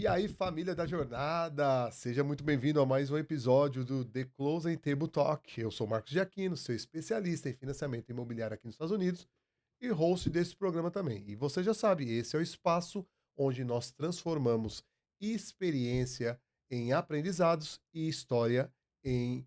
E aí, família da jornada, seja muito bem-vindo a mais um episódio do The Closing Table Talk. Eu sou Marcos Giacchino, seu especialista em financiamento imobiliário aqui nos Estados Unidos e host desse programa também. E você já sabe, esse é o espaço onde nós transformamos experiência em aprendizados e história em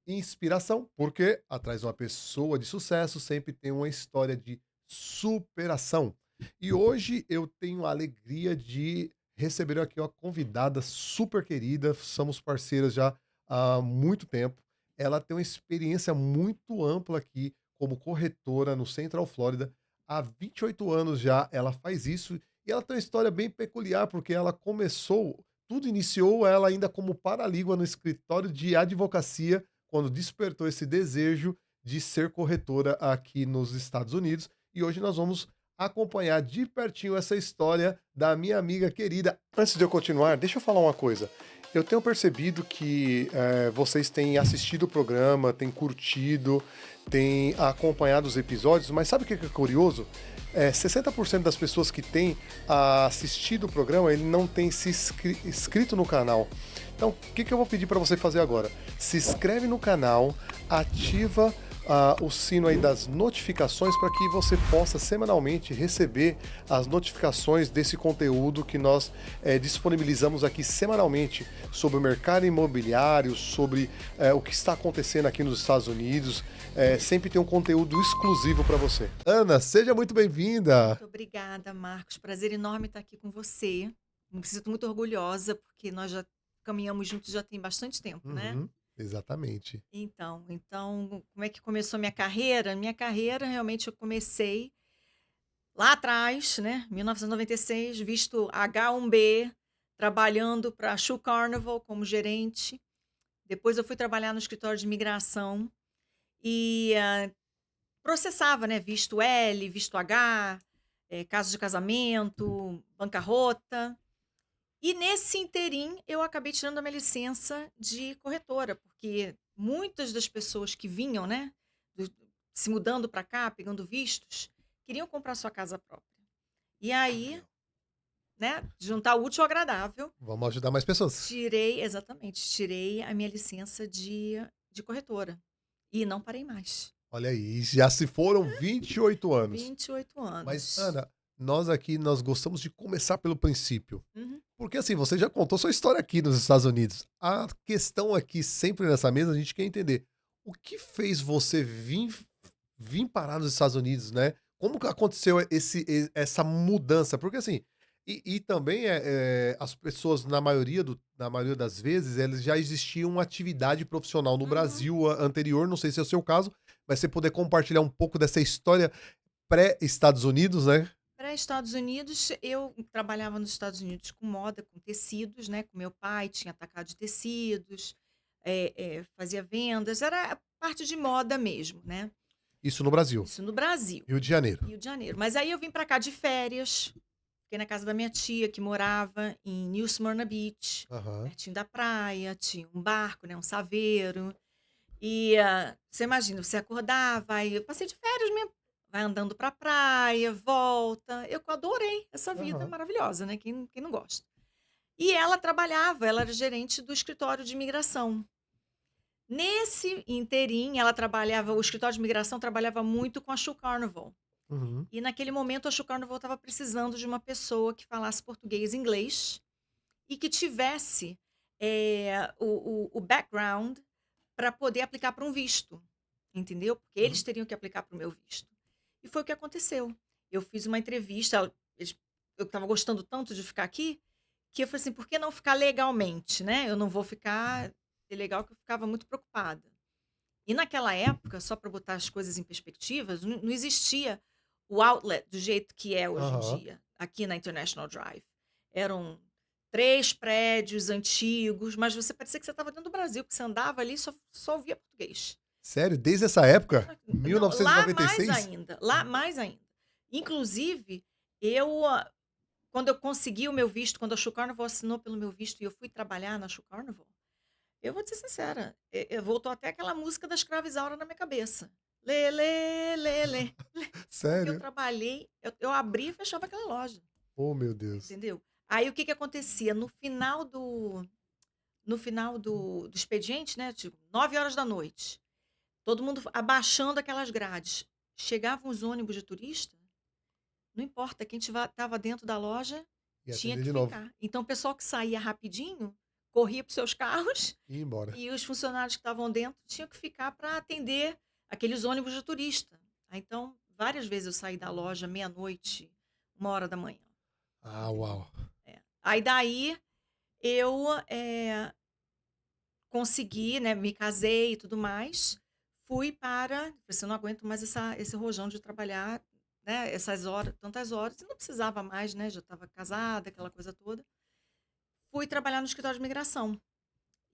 inspiração, porque atrás de uma pessoa de sucesso sempre tem uma história de superação. E hoje eu tenho a alegria de receber aqui uma convidada super querida, somos parceiras já há muito tempo. Ela tem uma experiência muito ampla aqui como corretora no Central Florida. Há 28 anos já ela faz isso e ela tem uma história bem peculiar, porque ela começou, tudo iniciou ela ainda como paralígua no escritório de advocacia quando despertou esse desejo de ser corretora aqui nos Estados Unidos. E hoje nós vamos acompanhar de pertinho essa história da minha amiga querida. Antes de eu continuar, deixa eu falar uma coisa. Eu tenho percebido que vocês têm assistido o programa, têm curtido, têm acompanhado os episódios, mas sabe o que é curioso? 60% das pessoas que têm assistido o programa, ele não tem se inscrito no canal. Então, o que eu vou pedir para você fazer agora? Se inscreve no canal, ativa o sino aí das notificações para que você possa semanalmente receber as notificações desse conteúdo que nós disponibilizamos aqui semanalmente sobre o mercado imobiliário, sobre o que está acontecendo aqui nos Estados Unidos. Sempre tem um conteúdo exclusivo para você. Ana, seja muito bem-vinda. Muito obrigada, Marcos. Prazer enorme estar aqui com você. Me sinto muito orgulhosa, porque nós já caminhamos juntos já tem bastante tempo, né? Uhum, exatamente. Então, como é que começou minha carreira? Minha carreira, realmente, eu comecei lá atrás, né? 1996, visto H1B, trabalhando para a Shoe Carnival como gerente. Depois eu fui trabalhar no escritório de imigração e processava, né? Visto L, visto H, casos de casamento, bancarrota. E nesse interim, eu acabei tirando a minha licença de corretora, porque muitas das pessoas que vinham, né, do se mudando para cá, pegando vistos, queriam comprar sua casa própria. E aí, Legal. né, juntar o útil ao agradável, Vamos ajudar mais pessoas. tirei a minha licença de corretora. E não parei mais. Olha aí, já se foram 28 anos. 28 Mas, anos. Ana, nós aqui, nós gostamos de começar pelo princípio. Uhum. Porque assim, você já contou sua história aqui nos Estados Unidos. A questão aqui, sempre nessa mesa, a gente quer entender o que fez você vir parar nos Estados Unidos, né? Como que aconteceu essa mudança? Porque assim, e também as pessoas, na maioria das vezes, eles já existiam uma atividade profissional no Uhum. Brasil anterior, não sei se é o seu caso, mas você poder compartilhar um pouco dessa história pré-Estados Unidos, né? Para Estados Unidos, eu trabalhava nos Estados Unidos com moda, com tecidos, né, com meu pai, tinha atacado de tecidos, fazia vendas, era parte de moda mesmo, né, Isso no Brasil, isso no Brasil, Rio de Janeiro. Rio de Janeiro. Mas aí eu vim para cá de férias, fiquei na casa da minha tia que morava em New Smyrna Beach, Aham, pertinho da praia, tinha um barco, né, um saveiro, e, você imagina, você acordar, vai eu passei de férias mesmo, vai andando pra praia, volta. Eu adorei essa vida aham. maravilhosa, né, quem não gosta. E ela trabalhava, ela era gerente do escritório de imigração. Nesse interim, ela trabalhava o escritório de imigração trabalhava muito com a Shoe Carnival. Uhum. E naquele momento a Shoe Carnival estava precisando de uma pessoa que falasse português e inglês, e que tivesse, o background para poder aplicar para um visto, entendeu? Porque eles Uhum. teriam que aplicar para o meu visto. E foi o que aconteceu. Eu fiz uma entrevista, eu estava gostando tanto de ficar aqui, que eu falei assim: "Por que não ficar legalmente, né? Eu não vou ficar ilegal", que eu ficava muito preocupada. E naquela época, só para botar as coisas em perspectivas, não existia o outlet do jeito que é hoje em Aham. dia, aqui na International Drive. Eram 3 prédios antigos, mas você parecia que você estava dentro do Brasil, que você andava ali e só ouvia português. Sério? Desde essa época? Não, lá mais 1996? ainda, lá mais ainda. Inclusive, eu, quando eu consegui o meu visto, quando a Shoe Carnival assinou pelo meu visto e eu fui trabalhar na Shoe Carnival, eu vou te ser sincera, voltou até aquela música da Escrava Isaura na minha cabeça. Lê, lê, lê, lê, lê, porque eu Sério? trabalhei, eu abria e fechava aquela loja, Oh, meu Deus. entendeu? Aí o que que acontecia? No final do expediente, né, tipo 9 horas da noite, todo mundo abaixando aquelas grades. Chegavam os ônibus de turista, não importa, quem estava dentro da loja E tinha atender que de novo. ficar. Então o pessoal que saía rapidinho, corria para os seus carros, E ir embora. e os funcionários que estavam dentro tinham que ficar para atender aqueles ônibus de turista. Aí então, várias vezes eu saí da loja meia-noite, 1 hora da manhã, Ah, entendeu? uau. É. Aí daí eu, consegui, né, me casei e tudo mais, fui para falei assim: "Eu não aguento mais esse rojão de trabalhar, né, essas horas tantas horas", e não precisava mais, né, já estava casada, aquela coisa toda. Fui trabalhar no escritório de imigração,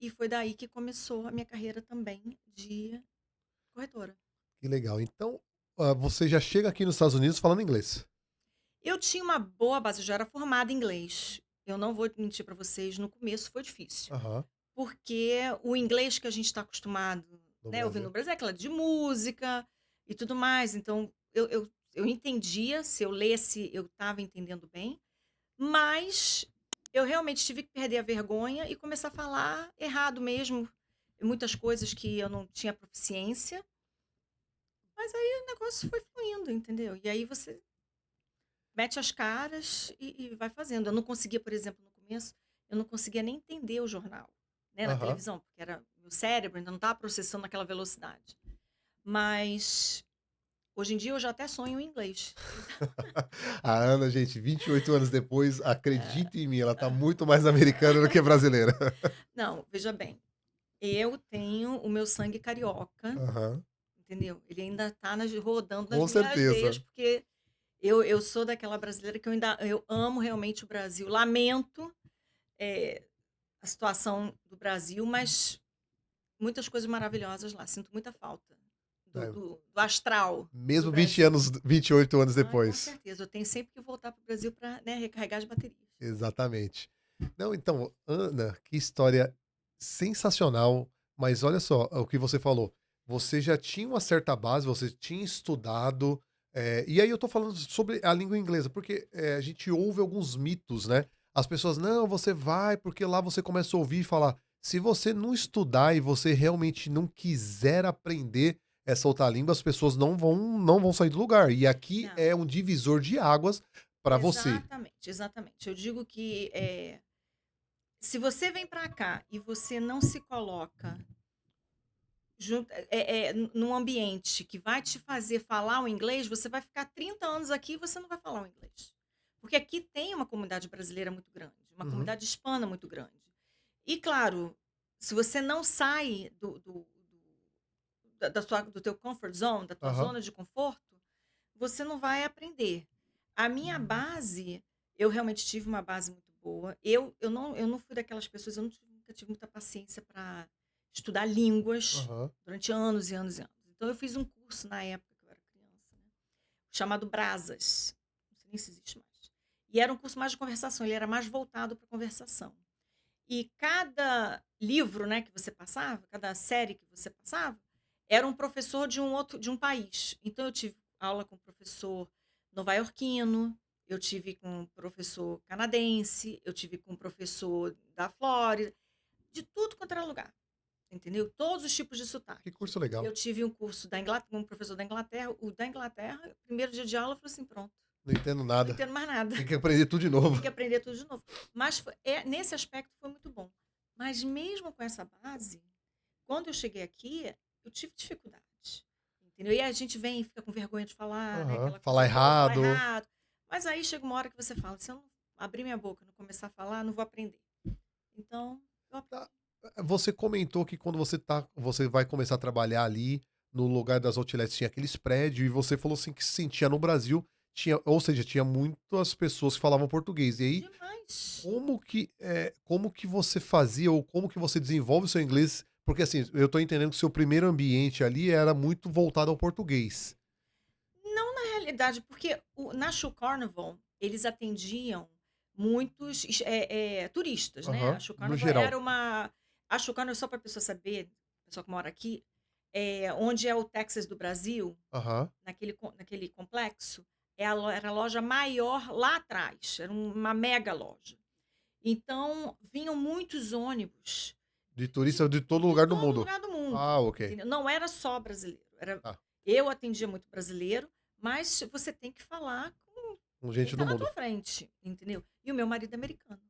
e foi daí que começou a minha carreira também de corretora. Que legal. Então, você já chega aqui nos Estados Unidos falando inglês? Eu tinha uma boa base, eu já era formada em inglês. Eu não vou mentir para vocês, no começo foi difícil, Aham. porque o inglês que a gente está acostumado, No né, ouvindo Brasil. no Brasil é aquela de música e tudo mais, então eu entendia, se eu lesse, eu estava entendendo bem, mas eu realmente tive que perder a vergonha e começar a falar errado mesmo, muitas coisas que eu não tinha proficiência, mas aí o negócio foi fluindo, entendeu? E aí você mete as caras e vai fazendo. Eu não conseguia, por exemplo, no começo, eu não conseguia nem entender o jornal, né, na Aham. televisão, porque era meu cérebro ainda não estava processando naquela velocidade. Mas hoje em dia eu já até sonho em inglês. A Ana, gente, 28 anos depois, É. acredite em mim, ela tá muito mais americana do que brasileira. Não, veja bem, eu tenho o meu sangue carioca, Aham. entendeu? Ele ainda está rodando nas Com minhas veias, certeza. porque eu sou daquela brasileira que eu amo realmente o Brasil. Lamento, eh, a situação do Brasil, mas muitas coisas maravilhosas lá, sinto muita falta do É, do do astral do mesmo 20 Brasil. anos, 28 anos Ai, com depois. certeza, eu tenho sempre que voltar para o Brasil para, né, recarregar as baterias. Exatamente. Não, então, Ana, que história sensacional. Mas olha só o que você falou. Você já tinha uma certa base, você tinha estudado. E aí eu tô falando sobre a língua inglesa, porque a gente ouve alguns mitos, né? As pessoas, não, você vai, porque lá você começa a ouvir e falar. Se você não estudar e você realmente não quiser aprender essa outra língua, as pessoas não vão sair do lugar. E aqui Não, é um divisor de águas para você. exatamente, exatamente. Eu digo que, se você vem para cá e você não se coloca num ambiente que vai te fazer falar o inglês, você vai ficar 30 anos aqui e você não vai falar o inglês. Porque aqui tem uma comunidade brasileira muito grande, uma Uhum. comunidade hispana muito grande. E claro, se você não sai do teu comfort zone, da tua Aham. zona de conforto, você não vai aprender. A minha base, eu realmente tive uma base muito boa. Eu não fui daquelas pessoas, nunca tive muita paciência para estudar línguas Aham. durante anos e anos e anos. Então eu fiz um curso na época que eu era criança, né, chamado Brasas, não sei nem se existe mais. E era um curso mais de conversação, ele era mais voltado para conversação. E cada livro, né, que você passava, cada série que você passava, era um professor de um país. Então eu tive aula com um professor novaiorquino, eu tive com um professor canadense, eu tive com um professor da Flórida, de tudo quanto era lugar, entendeu? Todos os tipos de sotaque. Que curso legal. Eu tive um curso da Inglaterra, com um professor da Inglaterra, o da Inglaterra, primeiro dia de aula, eu falei assim: "Pronto, Não entendo não nada. entendo mais nada". Tem que aprender tudo de Tem novo. que aprender tudo de novo. Mas nesse aspecto foi muito bom. Mas mesmo com essa base, quando eu cheguei aqui, eu tive dificuldade, entendeu? E a gente vem e fica com vergonha de falar, né, Aham. aquela Falar coisa toda, falar errado. errado. Mas aí chega uma hora que você fala: "Se eu não abrir minha boca, não começar a falar, não vou aprender". Então, eu Tá. aprendi. Você comentou que quando você vai começar a trabalhar ali no lugar das outlets tinha aqueles prédios e você falou assim que se sentia no Brasil, ou seja, tinha muitas pessoas que falavam português. E aí, Demais. como que você fazia ou como que você desenvolve o seu inglês? Porque assim, eu tô entendendo que o seu primeiro ambiente ali era muito voltado ao português. Não na realidade, porque na Shoe Carnival, eles atendiam muitos turistas, né. A Aham. Shoe No Carnival geral. era uma a Shoe Carnival, só para a pessoa saber, pessoa que mora aqui, onde é o Texas do Brasil, Aham. naquele complexo, era a loja maior lá atrás, era uma mega loja. Então, vinham muitos ônibus De de turista de todo de lugar do todo mundo. lugar do mundo, Ah, ok. entendeu. Não era só brasileiro, Tá. eu atendia muito brasileiro, mas você tem que falar com Com quem gente está do na mundo. tua frente, entendeu. E o meu marido é americano.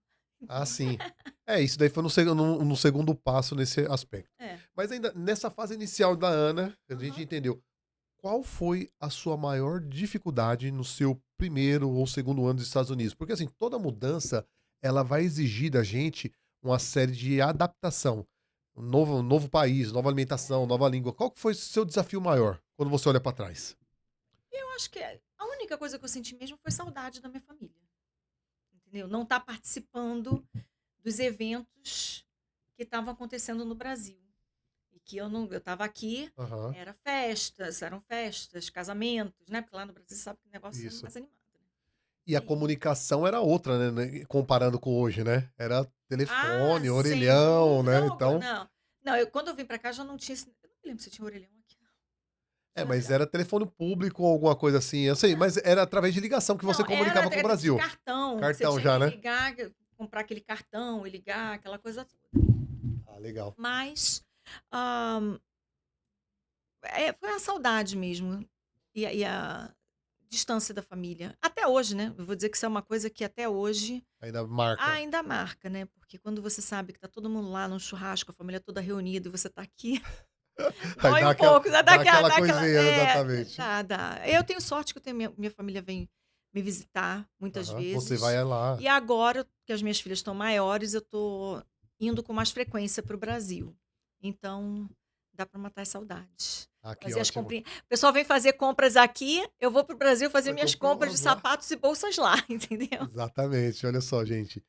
Ah, Então sim. É, isso daí foi no segundo passo nesse aspecto. é. Mas ainda nessa fase inicial da Ana, a gente Aham. entendeu. Qual foi a sua maior dificuldade no seu primeiro ou segundo ano dos Estados Unidos? Porque assim, toda mudança, ela vai exigir da gente uma série de adaptação. Um novo país, nova alimentação, nova língua. Qual que foi o seu desafio maior quando você olha pra trás? Eu acho que a única coisa que eu senti mesmo foi saudade da minha família, entendeu. Não estar participando dos eventos que estavam acontecendo no Brasil. E que eu estava aqui, Aham, eram festas, casamentos, né, porque lá no Brasil você sabe que o negócio é isso. mais animado, né. E a E comunicação era outra, comparando com hoje, né? Era telefone, sem orelhão, dúvida. né? Não, Então, não, quando eu vim pra cá já não tinha esse eu não me lembro se tinha orelhão aqui não. Tinha mas já. era telefone público ou alguma coisa assim. Eu sei, Não, mas era através de ligação que você não, comunicava com o era de Brasil. cartão, que você Cartão tinha já, que né? ligar, comprar aquele cartão e ligar, aquela coisa toda. Ah, legal. Mas, hã, foi a saudade mesmo, e a distância da família. Até hoje, né, eu vou dizer que isso é uma coisa que até hoje Ainda marca. ainda marca, né, porque quando você sabe que tá todo mundo lá num churrasco, a família toda reunida e você tá aqui, Aí dói um pouco, né, dá aquela dá aquela coisinha, exatamente. dá. Eu tenho sorte que eu tenho minha família vem me visitar muitas Aham, você vai vezes, lá. e agora que as minhas filhas estão maiores, eu tô indo com mais frequência para o Brasil. Então, dá para matar as saudades. Ah, que Fazer as ótimo. comprinhas o pessoal vem fazer compras aqui, eu vou para o Brasil fazer Vai minhas comprar compras de umas lá. sapatos e bolsas lá, entendeu. Exatamente, olha só, gente.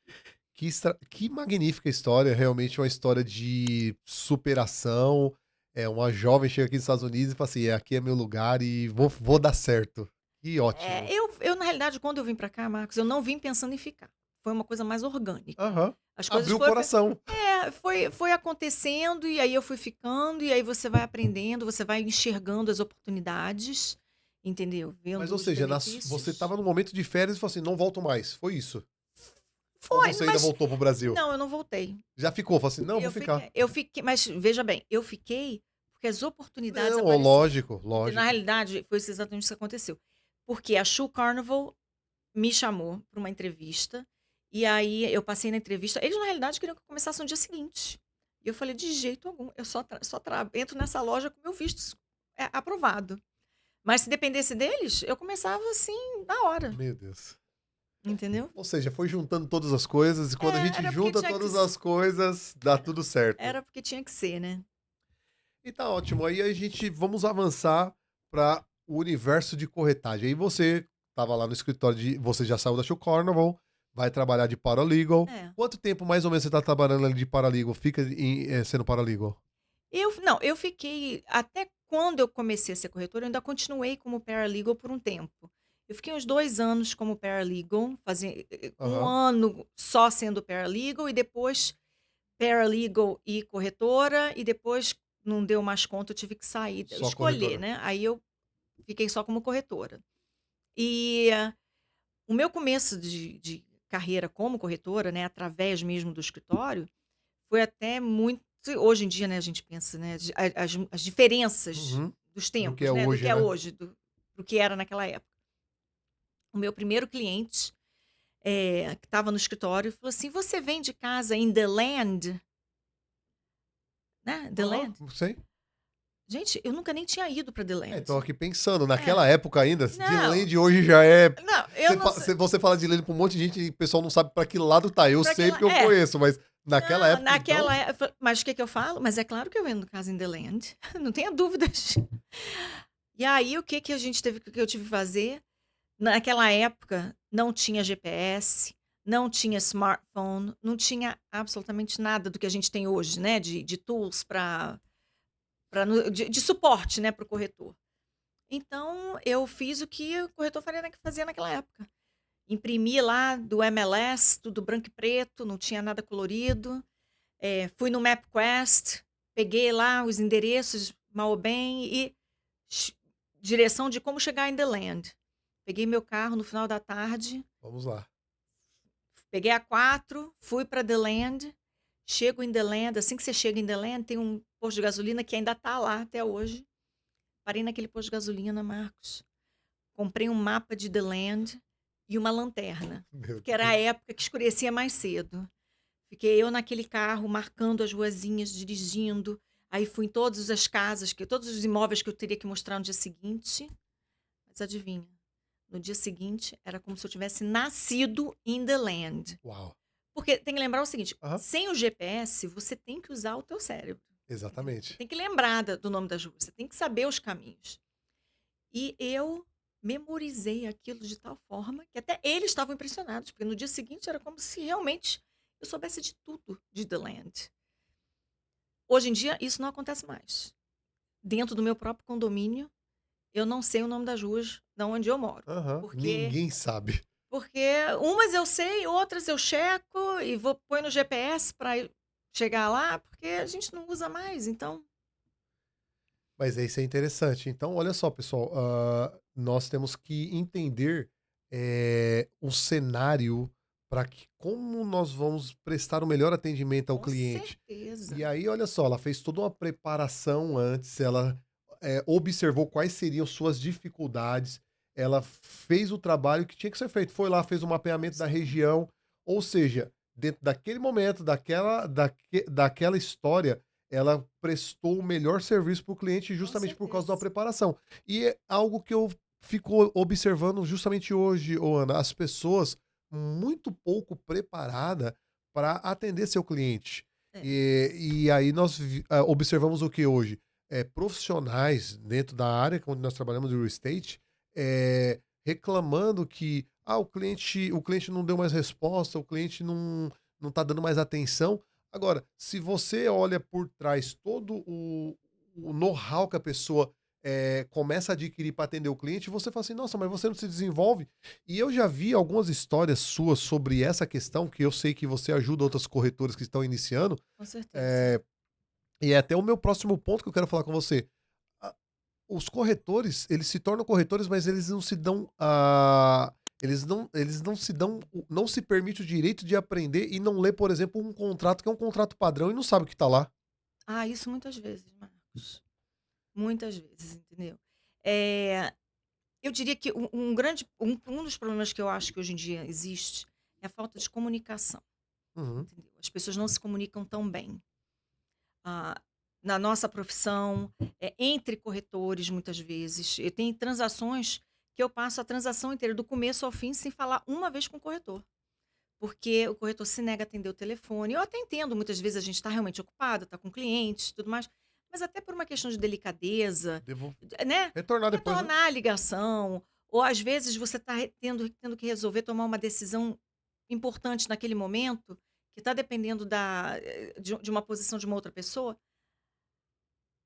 Que magnífica história, realmente uma história de superação. É, uma jovem chega aqui nos Estados Unidos e fala assim: aqui é meu lugar e vou dar certo. Que ótimo. Eu na realidade, quando eu vim para cá, Marcos, eu não vim pensando em ficar. Foi uma coisa mais orgânica. Aham. As coisas Abriu o foram coração. foi acontecendo e aí eu fui ficando, e aí você vai aprendendo, você vai enxergando as oportunidades, entendeu, Mas, vendo ou os seja, você benefícios. estava num momento de férias e falou assim: não volto mais. Foi isso? Ou Foi, você ainda mas voltou pro Brasil? não, eu não voltei. Já ficou? Falou assim: não, vou ficar. Eu fiquei mas veja bem, eu fiquei porque as oportunidades Não, ó, apareceram. lógico, Na lógico. realidade, foi isso exatamente isso que aconteceu. Porque a Shoe Carnival me chamou para uma entrevista, e aí eu passei na entrevista eles na realidade queriam que eu começasse no dia seguinte. E eu falei: "De jeito algum, eu só entro nessa loja com meu visto aprovado". Mas se dependesse deles, eu começava assim, na hora, Meu Deus. entendeu. Ou seja, foi juntando todas as coisas e quando a gente Era porque junta tinha que todas as coisas, dá tudo certo. era porque tinha que ser, né. E tá ótimo. Aí a gente vamos avançar para o universo de corretagem. Aí você estava lá no escritório você já saiu da Show Carnival, vai trabalhar de paralegal. É. Quanto tempo mais ou menos você tá trabalhando ali de paralegal? Fica sendo paralegal? Eu fiquei até quando eu comecei a ser corretora, eu ainda continuei como paralegal por um tempo. Eu fiquei uns 2 anos como paralegal, 1 Aham. ano só sendo paralegal e depois paralegal e corretora, e depois não deu mais conta, eu tive que sair, Só escolher, corretora. né, aí eu fiquei só como corretora. E o meu começo de carreira como corretora, né, através mesmo do escritório, foi até muito hoje em dia, né, a gente pensa, né, as diferenças Uhum. dos Do que é tempos, né, do que hoje, é né? hoje, do que era naquela época. O meu primeiro cliente, que estava no escritório, falou assim: "Você vende casa em The Land?", né, The Aham, Land. sei. Gente, eu nunca nem tinha ido para The É, Land. tô aqui pensando, É. naquela época ainda, de Não, land hoje já é. não, eu não sei Você fala de land pra um monte de gente e o pessoal não sabe pra que lado tá. Eu pra que sei lá porque eu conheço, mas naquela não, época então. naquela mas o que que eu falo? Mas é claro que eu vendo casa em The Land, não tenha dúvidas. E aí o que que a gente teve que eu tive que fazer? Naquela época não tinha GPS, não tinha smartphone, não tinha absolutamente nada do que a gente tem hoje, né, de tools para de suporte, né, para o corretor. Então eu fiz o que o corretor fazia naquela época. Imprimi lá do MLS, tudo branco e preto, não tinha nada colorido. Fui no MapQuest, peguei lá os endereços mal ou bem e Ch direção de como chegar em The Land. Peguei meu carro no final da tarde, Vamos lá. Peguei a 4, fui para The Land, chego em The Land, assim que você chega em The Land, tem um posto de gasolina que ainda tá lá até hoje. Parei naquele posto de gasolina, Marcos, comprei um mapa de The Land e uma lanterna, Meu porque era a Deus. época que escurecia mais cedo. Fiquei eu naquele carro, marcando as ruazinhas, dirigindo, aí fui em todas as casas, todos os imóveis que eu teria que mostrar no dia seguinte, mas adivinha? No dia seguinte, era como se eu tivesse nascido in the land. Uau. Porque tem que lembrar o seguinte, Aham. sem o GPS, você tem que usar o teu cérebro, entendeu? Você Exatamente. tem que lembrar do nome das ruas, você tem que saber os caminhos. E eu memorizei aquilo de tal forma que até eles estavam impressionados, porque no dia seguinte era como se realmente eu soubesse de tudo de The Land. Hoje em dia, isso não acontece mais. Dentro do meu próprio condomínio, eu não sei o nome das ruas de onde eu moro. Aham. Porque Ninguém sabe. porque umas eu sei, outras eu checo e vou põe no GPS para chegar lá, porque a gente não usa mais, então Mas isso é interessante. Então, olha só, pessoal, nós temos que entender o cenário para que como nós vamos prestar o melhor atendimento ao com cliente. E certeza. aí, olha só, ela fez toda uma preparação antes, ela observou quais seriam suas dificuldades, ela fez o trabalho que tinha que ser feito, foi lá, fez o mapeamento da Sim, região, ou seja, dentro daquele momento, daquela história, ela prestou o melhor serviço para o cliente com justamente por causa da certeza. preparação. E é algo que eu fico observando justamente hoje, ô Ana, as pessoas muito pouco preparada para atender seu cliente. É, E aí nós observamos o que hoje? Profissionais dentro da área onde nós trabalhamos de real estate, reclamando que o cliente não deu mais resposta, o cliente não está dando mais atenção. Agora, se você olha por trás todo o know-how que a pessoa começa a adquirir para atender o cliente, você fala assim, nossa, mas você não se desenvolve. E eu já vi algumas histórias suas sobre essa questão, que eu sei que você ajuda outras corretoras que estão iniciando, com certeza. eh, e é até o meu próximo ponto que eu quero falar com você. A Os corretores, eles se tornam corretores, mas eles não se dão eles não se dão não se permite o direito de aprender e não ler, por exemplo, um contrato que é um contrato padrão e não sabe o que tá lá. Ah, isso muitas vezes, Marcos. Muitas vezes, entendeu? Eh, eu diria que um dos problemas que eu acho que hoje em dia existe é a falta de comunicação, Uhum, entendeu? As pessoas não se comunicam tão bem. Ah, na nossa profissão, entre corretores, muitas vezes. Eu tenho transações que eu passo a transação inteira, do começo ao fim, sem falar uma vez com o corretor. Porque o corretor se nega a atender o telefone. Eu até entendo, muitas vezes a gente está realmente ocupado, está com clientes, tudo mais, mas até por uma questão de delicadeza, devo né? retornar depois, né. Retornar a ligação, ou às vezes você está tendo que resolver tomar uma decisão importante naquele momento, que está dependendo de uma posição de uma outra pessoa.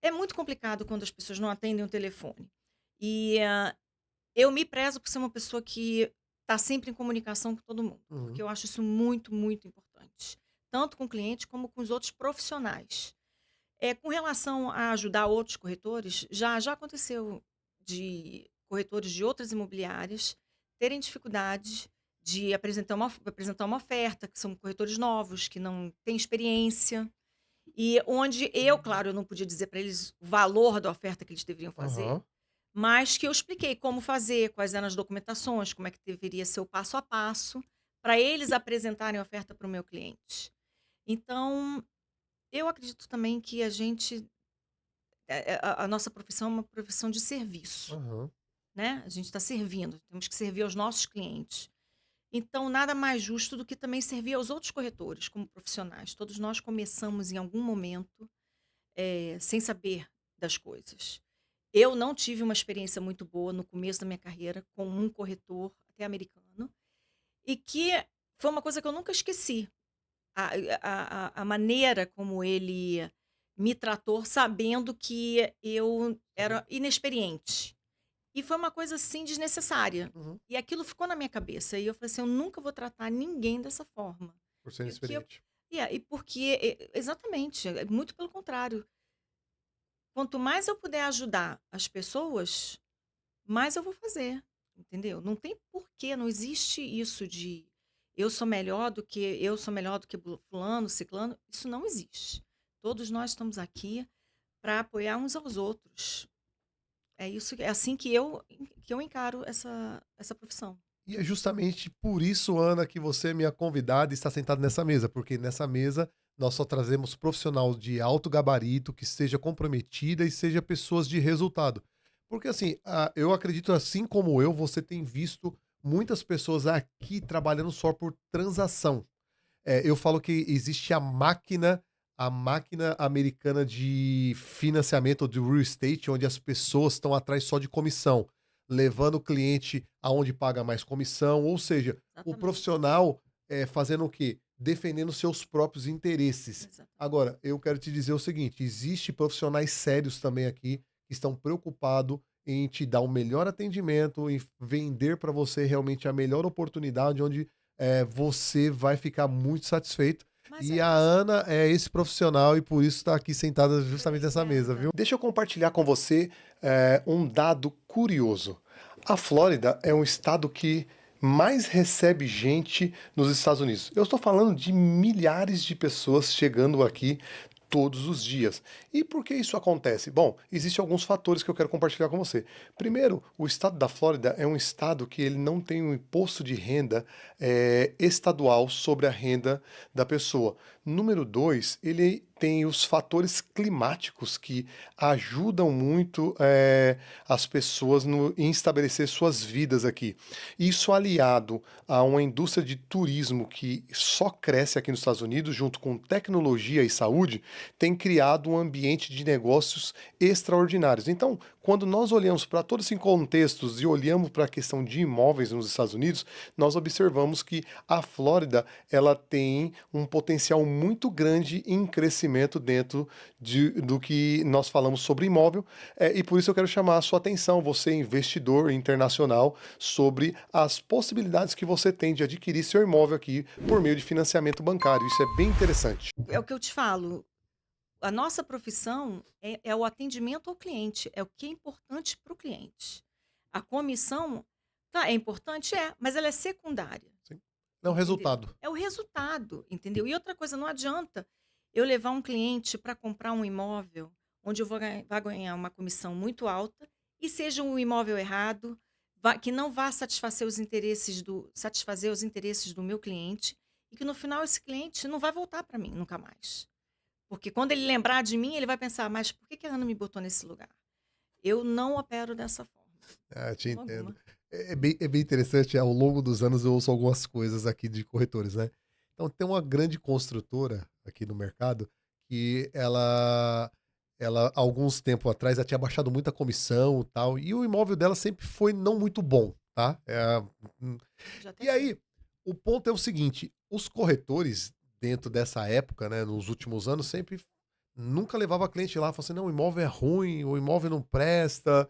É muito complicado quando as pessoas não atendem o telefone. E eu me prezo por ser uma pessoa que está sempre em comunicação com todo mundo, porque Uhum, eu acho isso muito, muito importante. Tanto com o cliente como com os outros profissionais. Com relação a ajudar outros corretores, já aconteceu de corretores de outras imobiliárias terem dificuldade de apresentar uma oferta, que são corretores novos, que não têm experiência. E onde eu, claro, eu não podia dizer para eles o valor da oferta que eles deveriam fazer, aham. mas que eu expliquei como fazer, quais eram as documentações, como é que deveria ser o passo a passo, para eles apresentarem a oferta para o meu cliente. Então, eu acredito também que a gente, a nossa profissão é uma profissão de serviço, Aham. né? A gente está servindo, temos que servir aos nossos clientes. Então, nada mais justo do que também servir aos outros corretores como profissionais. Todos nós começamos em algum momento sem saber das coisas. Eu não tive uma experiência muito boa no começo da minha carreira com um corretor, até americano, e que foi uma coisa que eu nunca esqueci. A maneira como ele me tratou, sabendo que eu era inexperiente. E foi uma coisa assim desnecessária. Uhum. E aquilo ficou na minha cabeça. E eu falei assim: eu nunca vou tratar ninguém dessa forma. Por ser E o que eu. inexperiente. E porque, exatamente, muito pelo contrário. Quanto mais eu puder ajudar as pessoas, mais eu vou fazer, entendeu? Não tem porquê, não existe isso de eu sou melhor do que fulano, ciclano, isso não existe. Todos nós estamos aqui para apoiar uns aos outros. É isso, é assim que eu encaro essa profissão. E é justamente por isso, Ana, que você é minha convidada e está sentada nessa mesa, porque nessa mesa nós só trazemos profissional de alto gabarito, que seja comprometida e seja pessoas de resultado. Porque assim, eu acredito, assim como eu, você tem visto muitas pessoas aqui trabalhando só por transação. Eu falo que existe a máquina americana de financiamento de real estate, onde as pessoas estão atrás só de comissão, levando o cliente aonde paga mais comissão, ou seja, o Exatamente, profissional fazendo o quê? Defendendo seus próprios interesses. exatamente. Agora, eu quero te dizer o seguinte: existe profissionais sérios também aqui que estão preocupados em te dar um melhor atendimento, em vender para você realmente a melhor oportunidade, onde você vai ficar muito satisfeito. Mas E é a isso. Ana é esse profissional e por isso está aqui sentada justamente nessa mesa, Obrigada. viu? Deixa eu compartilhar com você um dado curioso. A Flórida é um estado que mais recebe gente nos Estados Unidos. Eu estou falando de milhares de pessoas chegando aqui todos os dias. E por que isso acontece? Bom, existem alguns fatores que eu quero compartilhar com você. Primeiro, o estado da Flórida é um estado que ele não tem um imposto de renda estadual sobre a renda da pessoa. Número dois, ele tem os fatores climáticos que ajudam muito as pessoas em estabelecer suas vidas aqui. Isso aliado a uma indústria de turismo que só cresce aqui nos Estados Unidos, junto com tecnologia e saúde, tem criado um ambiente de negócios extraordinários. Então, quando nós olhamos para todos esses contextos e olhamos para a questão de imóveis nos Estados Unidos, nós observamos que a Flórida ela tem um potencial muito grande em crescimento dentro do que nós falamos sobre imóvel, e por isso eu quero chamar a sua atenção, você investidor internacional, sobre as possibilidades que você tem de adquirir seu imóvel aqui por meio de financiamento bancário. Isso é bem interessante. É o que eu te falo, a nossa profissão é o atendimento ao cliente, é o que é importante para o cliente. A comissão, tá, é importante? É, mas ela é secundária, Sim. Não, entendeu? resultado. É o resultado, entendeu? E outra coisa, não adianta eu levar um cliente para comprar um imóvel onde eu vá ganhar uma comissão muito alta e seja um imóvel errado, que não vá satisfazer os interesses do meu cliente e que no final esse cliente não vai voltar para mim nunca mais. Porque quando ele lembrar de mim, ele vai pensar: "Mas por que que a Ana me botou nesse lugar?". Eu não opero dessa forma, Ah, de te forma entendo. alguma. É bem interessante, ao longo dos anos eu ouço algumas coisas aqui de corretores, né. Então tem uma grande construtora aqui no mercado que ela alguns tempo atrás, ela tinha baixado muita comissão, e tal, e o imóvel dela sempre foi não muito bom, tá. Hum, Já até e sei. aí, o ponto é o seguinte, os corretores dentro dessa época, né, nos últimos anos, sempre nunca levava cliente lá, falava assim: "Não, o imóvel é ruim, o imóvel não presta",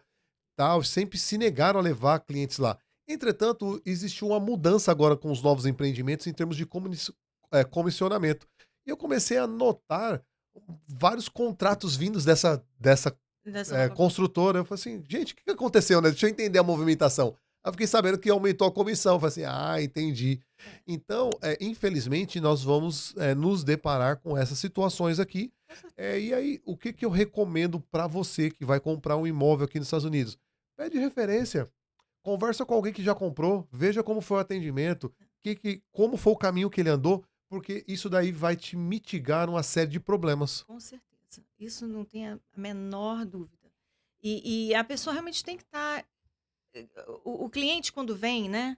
tal, sempre se negaram a levar clientes lá. Entretanto, existiu uma mudança agora com os novos empreendimentos em termos de comissionamento. E eu comecei a notar vários contratos vindos dessa Dessa nova con construtora. Eu falei assim, gente, o que que aconteceu, né? Deixa eu entender a movimentação. Aí eu fiquei sabendo que aumentou a comissão. Eu falei assim, entendi. é, Então, infelizmente, nós vamos nos deparar com essas situações aqui. com certeza. E aí, o que que eu recomendo para você que vai comprar um imóvel aqui nos Estados Unidos? Pede referência, conversa com alguém que já comprou, veja como foi o atendimento, como foi o caminho que ele andou, porque isso daí vai te mitigar uma série de problemas. Com certeza. Isso não tem a menor dúvida. E a pessoa realmente tem que estar o cliente quando vem, né,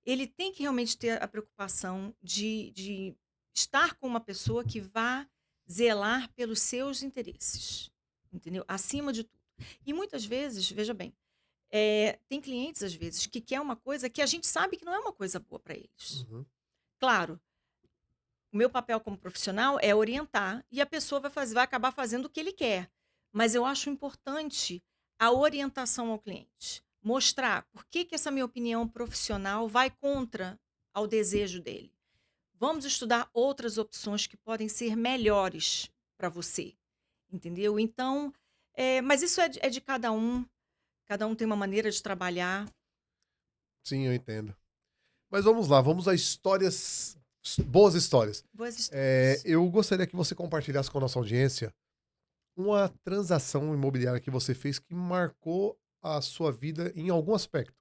ele tem que realmente ter a preocupação de estar com uma pessoa que vá zelar pelos seus interesses, entendeu? Acima de tudo. E muitas vezes, veja bem, tem clientes, às vezes, que quer uma coisa que a gente sabe que não é uma coisa boa para eles. Uhum. Claro, o meu papel como profissional é orientar e a pessoa vai acabar fazendo o que ele quer. Mas eu acho importante a orientação ao cliente. Mostrar por que que essa minha opinião profissional vai contra ao desejo dele. Vamos estudar outras opções que podem ser melhores para você, entendeu? Então, mas isso é de cada um tem uma maneira de trabalhar. Sim, eu entendo. Mas vamos lá, vamos a histórias, boas histórias. Boas histórias. Eu gostaria que você compartilhasse com a nossa audiência uma transação imobiliária que você fez que marcou a sua vida em algum aspecto.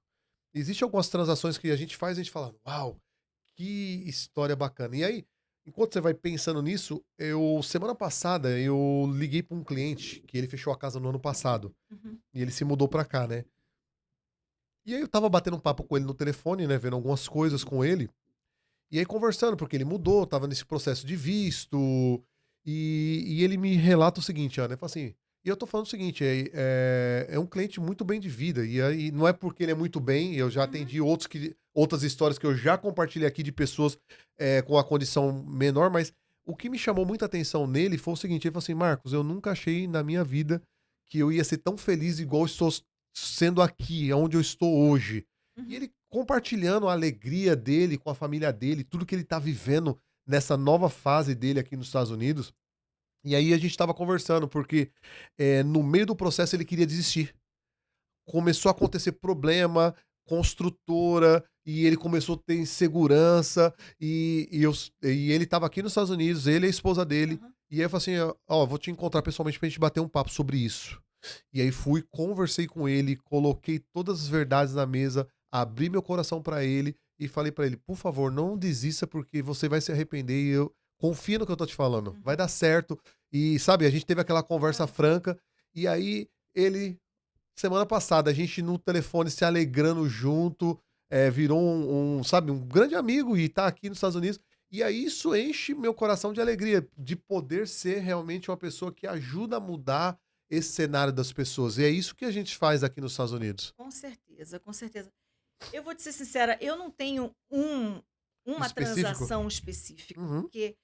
Existem algumas transações que a gente faz e a gente fala, uau, que história bacana. E aí, enquanto você vai pensando nisso, semana passada, eu liguei para um cliente que ele fechou a casa no ano passado. Uhum, E ele se mudou para cá, né? E aí eu tava batendo um papo com ele no telefone, né? Vendo algumas coisas com ele. E aí conversando, porque ele mudou, tava nesse processo de visto, e ele me relata o seguinte, Ana, ele fala assim, e eu tô falando o seguinte, é um cliente muito bem de vida, e aí não é porque ele é muito bem, eu já uhum, atendi outras histórias que eu já compartilhei aqui de pessoas com a condição menor, mas o que me chamou muita atenção nele foi o seguinte, ele falou assim, Marcos, eu nunca achei na minha vida que eu ia ser tão feliz igual eu estou sendo aqui, onde eu estou hoje. E uhum. ele compartilhando a alegria dele com a família dele, tudo que ele tá vivendo nessa nova fase dele aqui nos Estados Unidos. E aí a gente estava conversando, porque no meio do processo ele queria desistir. Começou a acontecer problema, construtora, e ele começou a ter insegurança, e ele estava aqui nos Estados Unidos, ele e a esposa dele, Aham. e aí eu falei assim, ó, vou te encontrar pessoalmente pra gente bater um papo sobre isso. E aí fui, conversei com ele, coloquei todas as verdades na mesa, abri meu coração pra ele e falei pra ele: "Por favor, não desista porque você vai se arrepender e eu confia no que eu tô te falando, vai Uhum. dar certo". E sabe, a gente teve aquela conversa Legal. franca e aí ele semana passada a gente no telefone se alegrando junto, virou sabe, um grande amigo e tá aqui nos Estados Unidos. E aí isso enche meu coração de alegria, de poder ser realmente uma pessoa que ajuda a mudar esse cenário das pessoas. E é isso que a gente faz aqui nos Estados Unidos. Com certeza, com certeza. Eu vou te ser sincera, eu não tenho uma Específico? transação específica, Uhum, porque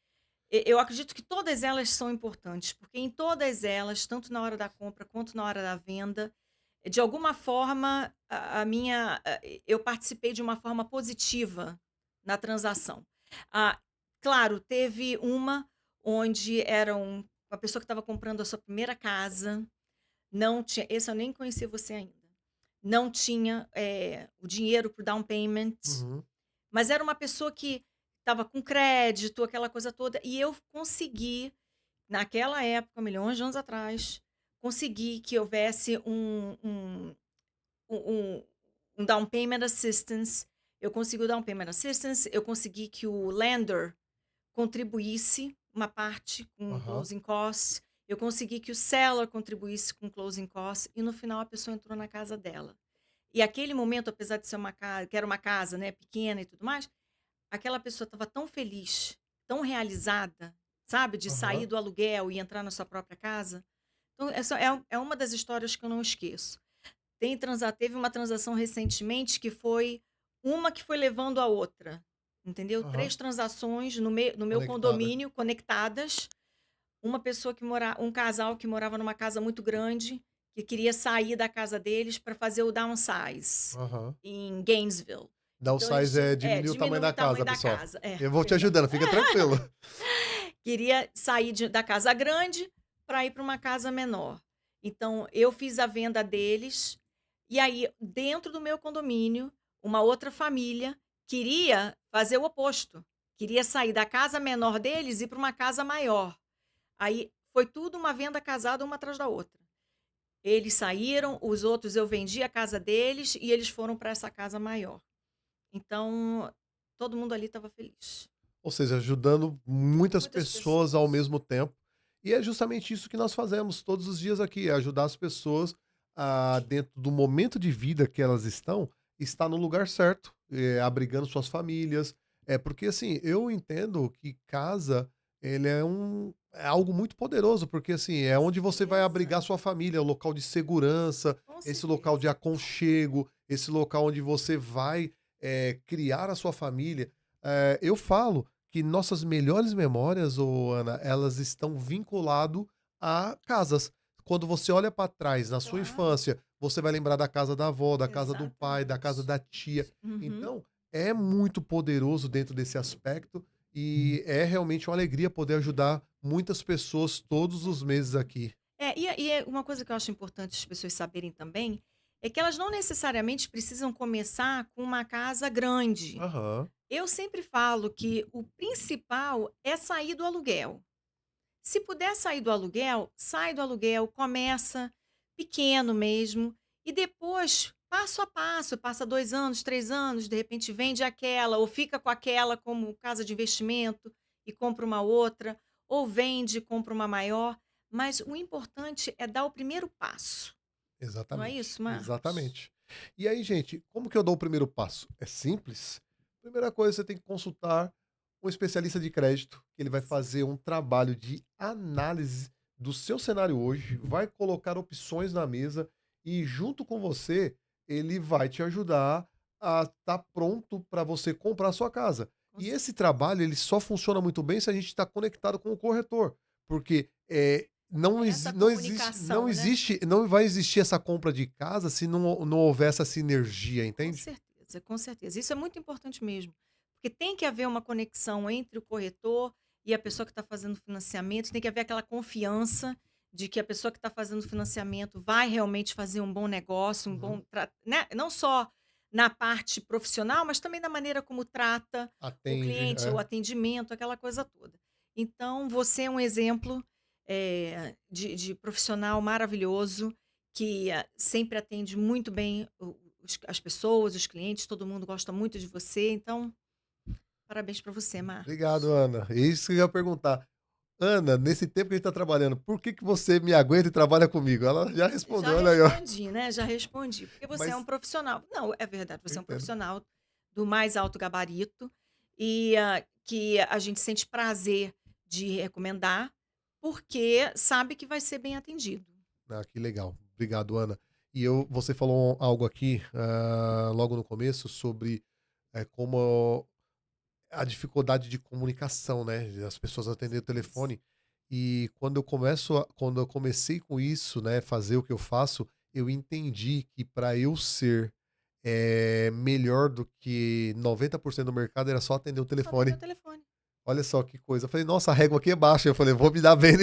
eu acredito que todas elas são importantes, porque em todas elas, tanto na hora da compra quanto na hora da venda, de alguma forma eu participei de uma forma positiva na transação. Ah, claro, teve uma onde uma pessoa que estava comprando a sua primeira casa, não tinha, esse eu nem conhecia você ainda. Não tinha, o dinheiro para o down payment, uhum. mas era uma pessoa que estava com crédito, aquela coisa toda, e eu consegui, naquela época, milhões de anos atrás, consegui que houvesse um um down payment assistance. Eu consegui o down payment assistance, eu consegui que o lender contribuísse uma parte com Aham, closing costs, eu consegui que o seller contribuísse com closing costs, e no final a pessoa entrou na casa dela. E aquele momento, apesar de ser uma casa, que era uma casa, né, pequena e tudo mais, aquela pessoa estava tão feliz, tão realizada, sabe, de sair aham. do aluguel e entrar na sua própria casa. Então essa é uma das histórias que eu não esqueço. Teve uma transação recentemente que foi uma que foi levando a outra, entendeu? Aham. 3 transações no meu Conectada. condomínio conectadas, um casal que morava numa casa muito grande, que queria sair da casa deles para fazer o downsize, Aham. em Gainesville. Então eles Downsize tinham é diminuir o tamanho diminuiu o da tamanho casa, da pessoal. casa. Eu vou te Perdão. ajudando, fica tranquilo. Queria sair da casa grande para ir para uma casa menor. Então eu fiz a venda deles, e aí dentro do meu condomínio, uma outra família queria fazer o oposto, queria sair da casa menor deles e ir para uma casa maior. Aí foi tudo uma venda casada uma atrás da outra. Eles saíram, os outros eu vendi a casa deles e eles foram para essa casa maior. Então, todo mundo ali estava feliz. Ou seja, ajudando muitas Muitas pessoas ao pessoas. mesmo tempo. E é justamente isso que nós fazemos todos os dias aqui, é ajudar as pessoas a, dentro do momento de vida que elas estão, estar no lugar certo, abrigando suas famílias. É porque assim, eu entendo que casa, ele é algo muito poderoso, porque assim, Com é onde você vai certeza, abrigar sua família, é o local de segurança, com esse local de certeza. aconchego, esse local onde você vai criar a sua família. Eu falo que nossas melhores memórias, ô Ana, elas estão vinculado a casas. Quando você olha para trás, na sua Claro, infância, você vai lembrar da casa da avó, da casa do pai, da casa exatamente. da tia. Uhum. Então, é muito poderoso dentro desse aspecto e é realmente uma alegria poder ajudar muitas pessoas Com todos os certeza. meses aqui. É, e é uma coisa que eu acho importante as pessoas saberem também, é que elas não necessariamente precisam começar com uma casa grande. Aham, Eu sempre falo que o principal é sair do aluguel. Se puder sair do aluguel, sai do aluguel, começa pequeno mesmo, e depois, passo a passo, passa 2 anos, 3 anos, de repente vende aquela, ou fica com aquela como casa de investimento e compra uma outra, ou vende e compra uma maior, mas o importante é dar o primeiro passo. Não é exatamente, isso, Marcos? exatamente. E aí, gente, como que eu dou o primeiro passo? É simples. Primeira coisa, você tem que consultar um especialista de crédito, que ele vai Sim, fazer um trabalho de análise do seu cenário hoje, vai colocar opções na mesa e junto com você, ele vai te ajudar a estar pronto para você comprar a sua casa. com E esse certeza. trabalho, ele só funciona muito bem se a gente está conectado com o corretor, porque É essa comunicação, né? não vai existir essa compra de casa se não houver essa sinergia, Com entende? certeza, com certeza. Isso é muito importante mesmo, porque tem que haver uma conexão entre o corretor e a pessoa que está fazendo o financiamento, tem que haver aquela confiança de que a pessoa que está fazendo o financiamento vai realmente fazer um bom negócio, um bom Uhum. né? Não só na parte profissional, mas também na maneira como trata o Atende, cliente, o é. atendimento, aquela coisa toda. Então, você é um exemplo de profissional maravilhoso que sempre atende muito bem as pessoas, os clientes, todo mundo gosta muito de você, então parabéns para você, Obrigado, Marcos. Ana. É isso que eu ia perguntar. Ana, nesse tempo que a gente tá trabalhando, por que que você me aguenta e trabalha comigo? Ela já Já respondeu, olha aí, ó. respondi, né, já respondi, porque você é um Mas profissional. Não, é verdade, eu você é um entendo. profissional do mais alto gabarito e, que a gente sente prazer de recomendar, porque sabe que vai ser bem atendido. Ah, que legal. Obrigado, Ana. E você falou algo aqui, logo no começo sobre, como a dificuldade de comunicação, né, as pessoas atenderem o Isso. telefone. E quando eu comecei com isso, né, fazer o que eu faço, eu entendi que para eu ser, melhor do que 90% do mercado era só atender o Só atender o telefone. telefone. Olha só que coisa. Eu falei: "Nossa, a régua aqui é baixa". Eu falei: "Vou me dar bem".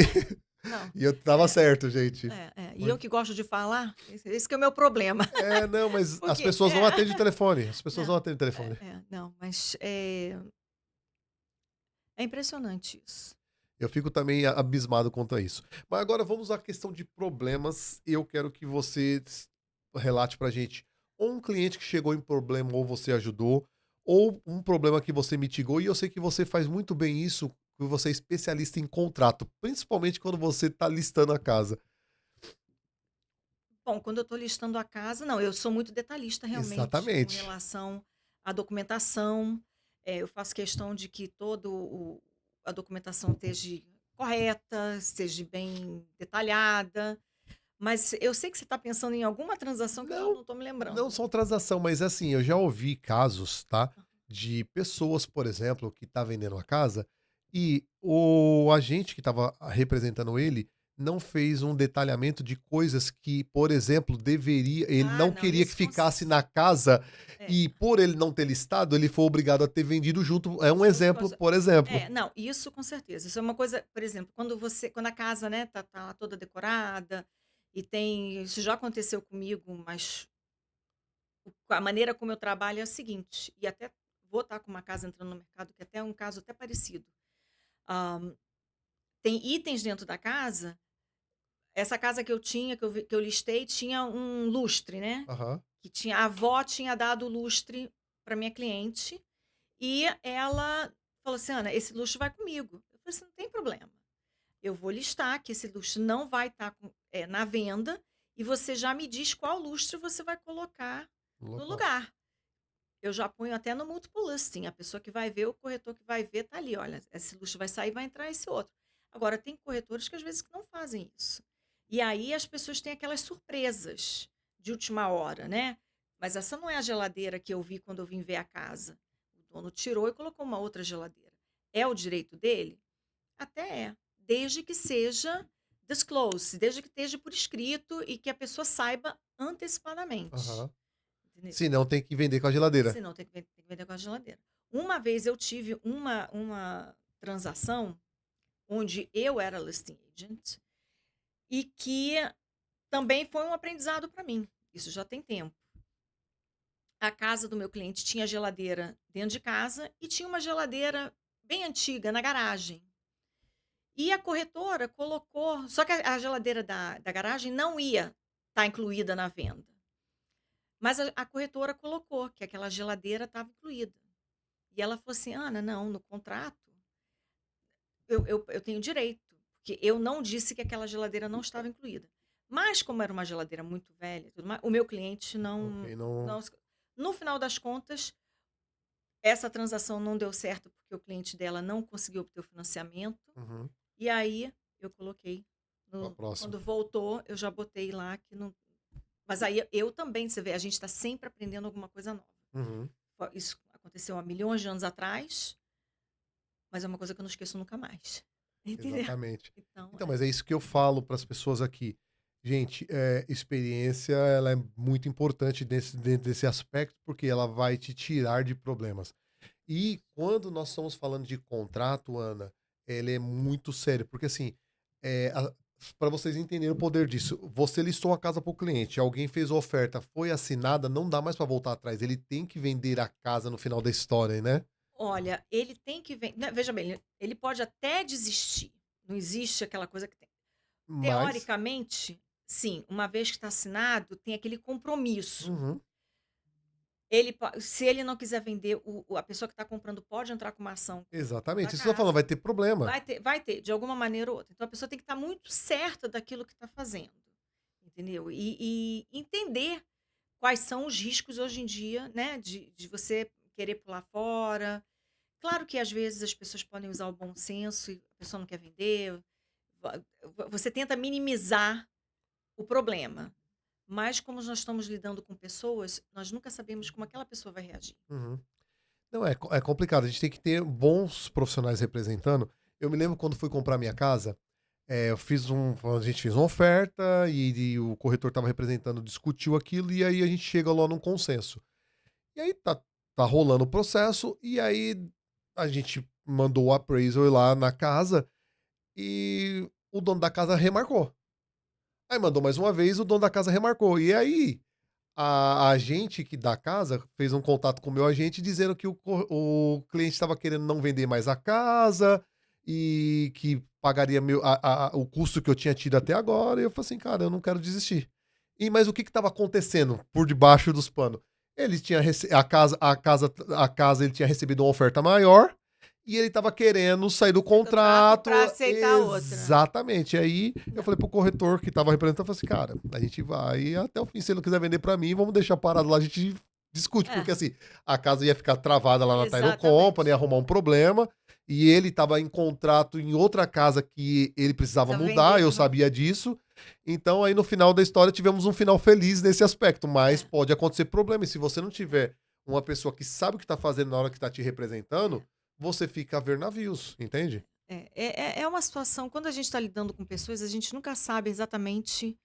Não, E eu estava é, certo, gente. e eu que gosto de falar, esse que é o meu problema. Não, mas as Porque pessoas não atendem o telefone, as pessoas não não, atendem o telefone. não, mas, é impressionante isso. Eu fico também abismado quanto a isso. Mas agora vamos à questão de problemas. Eu quero que você relate pra gente ou um cliente que chegou em problema ou você ajudou, ou um problema que você mitigou. E eu sei que você faz muito bem isso, que você é especialista em contrato, principalmente quando você está listando a casa. Bom, quando eu estou listando a casa não, eu sou muito detalhista realmente com Exatamente. relação à documentação, eu faço questão de que todo o a documentação esteja correta, esteja bem detalhada, mas eu sei que você está pensando em alguma transação que eu já Não, não estou me não lembrando. só transação, mas assim, eu já ouvi casos, tá? De pessoas, por exemplo, que tá vendendo a casa e o agente que estava representando ele não fez um detalhamento de coisas que, por exemplo, ele Ah, não não, queria que isso ficasse na casa é, e por ele não ter listado, ele foi obrigado a ter vendido junto. É um junto com exemplo, as por exemplo. não, isso com certeza, isso é uma coisa, por exemplo, quando a casa, né, tá toda decorada e tem isso já aconteceu comigo, mas a maneira como eu trabalho é a seguinte, e até vou estar com uma casa entrando no mercado que até é um caso até parecido. Hã, tem itens dentro da casa, essa casa que eu tinha, que eu listei, tinha um lustre, né, Aham. que tinha a avó tinha dado o lustre para minha cliente, e ela falou assim: "Ana, esse lustre vai comigo". Eu falei assim: "Não tem problema, eu vou listar que esse lustre não vai estar na venda, e você já me diz qual lustre você vai colocar No no local. lugar". Eu já ponho até no multiple listing, a pessoa que vai ver, o corretor que vai ver tá ali: "Olha, esse luxo vai sair, vai entrar esse outro". Agora tem corretores que às vezes que não fazem isso. E aí as pessoas têm aquelas surpresas de última hora, né. "Mas essa não é a geladeira que eu vi quando eu vim ver a casa". O dono tirou e colocou uma outra geladeira. É o direito dele? Até é, desde que seja disclose, desde que esteja por escrito e que a pessoa saiba antecipadamente, Aham. entendeu? Se não, tem que vender com a geladeira. Senão tem que vender com a geladeira. Uma vez eu tive uma transação onde eu era listing agent e que também foi um aprendizado para mim. isso já tem tempo. A casa do meu cliente tinha geladeira dentro de casa e tinha uma geladeira bem antiga na garagem. E a corretora colocou, só que a geladeira da garagem não ia estar incluída na venda, mas a corretora colocou que aquela geladeira estava incluída. E ela falou assim: "Ana, não, no contrato eu tenho direito, porque eu não disse que aquela geladeira não estava incluída". Mas como era uma geladeira muito velha e tudo mais, o meu cliente Ok, não. não se no final das contas, essa transação não deu certo, porque o cliente dela não conseguiu obter o financiamento, Uhum. e aí eu coloquei Pra no próxima. quando voltou, eu já botei lá que não, mas aí eu também, você vê, a gente está sempre aprendendo alguma coisa nova. Uhum. Isso aconteceu há milhões de anos atrás, mas é uma coisa que eu não esqueço nunca mais. Entendeu? Exatamente. Então Então, é. mas é isso que eu falo para as pessoas aqui. Gente, experiência ela é muito importante dentro desse aspecto, porque ela vai te tirar de problemas. E quando nós estamos falando de contrato, Ana, ele é muito sério, porque assim, para vocês entenderem o poder disso, você listou a casa para o cliente, alguém fez a oferta, foi assinada, não dá mais para voltar atrás, ele tem que vender a casa no final da história, né? Olha, ele tem que veja bem, ele pode até desistir, não existe aquela coisa que tem, Mas, teoricamente, sim, uma vez que está assinado, tem aquele compromisso. uhum, Se ele não quiser vender, a pessoa que está comprando pode entrar com uma ação contra a exatamente, isso que eu tô falando, casa. vai ter problema. Vai ter, de alguma maneira ou outra. Então a pessoa tem que estar muito certa daquilo que está fazendo, entendeu? E entender quais são os riscos hoje em dia, né, de você querer pular fora. Claro que às vezes as pessoas podem usar o bom senso e a pessoa não quer vender. Você tenta minimizar o problema. Mas como nós estamos lidando com pessoas, nós nunca sabemos como aquela pessoa vai reagir. Uhum. Não, é complicado, a gente tem que ter bons profissionais representando. Eu me lembro quando fui comprar minha casa, a gente fez uma oferta e o corretor estava representando, discutiu aquilo e aí a gente chega lá num consenso. E aí tá rolando o processo e aí a gente mandou o appraisal lá na casa e o dono da casa remarcou. Aí mandou mais uma vez, o dono da casa remarcou. E aí a agente que da casa fez um contato com o meu agente dizendo que o cliente estava querendo não vender mais a casa e que pagaria o custo que eu tinha tido até agora. E eu falei assim, cara, eu não quero desistir. Mas o que estava acontecendo por debaixo dos panos? Ele tinha a casa ele tinha recebido uma oferta maior e ele estava querendo sair do Sai do trato contrato. para aceitar outra. Exatamente. Aí eu Não, falei pro corretor que estava representando, eu falei assim, cara, a gente vai até o fim. Se ele não quiser vender para mim, vamos deixar parado lá, a gente discute. é, Porque assim, a casa ia ficar travada lá na Title Company, ia exatamente. arrumar um problema. E ele estava em contrato em outra casa que ele precisava Precisa mudar, vender. eu Aham. sabia disso. Então, aí no final da história tivemos um final feliz nesse aspecto, mas É, pode acontecer problema. E se você não tiver uma pessoa que sabe o que tá fazendo na hora que tá te representando, é, você fica a ver navios, entende? é uma situação, quando a gente está lidando com pessoas, a gente nunca sabe exatamente,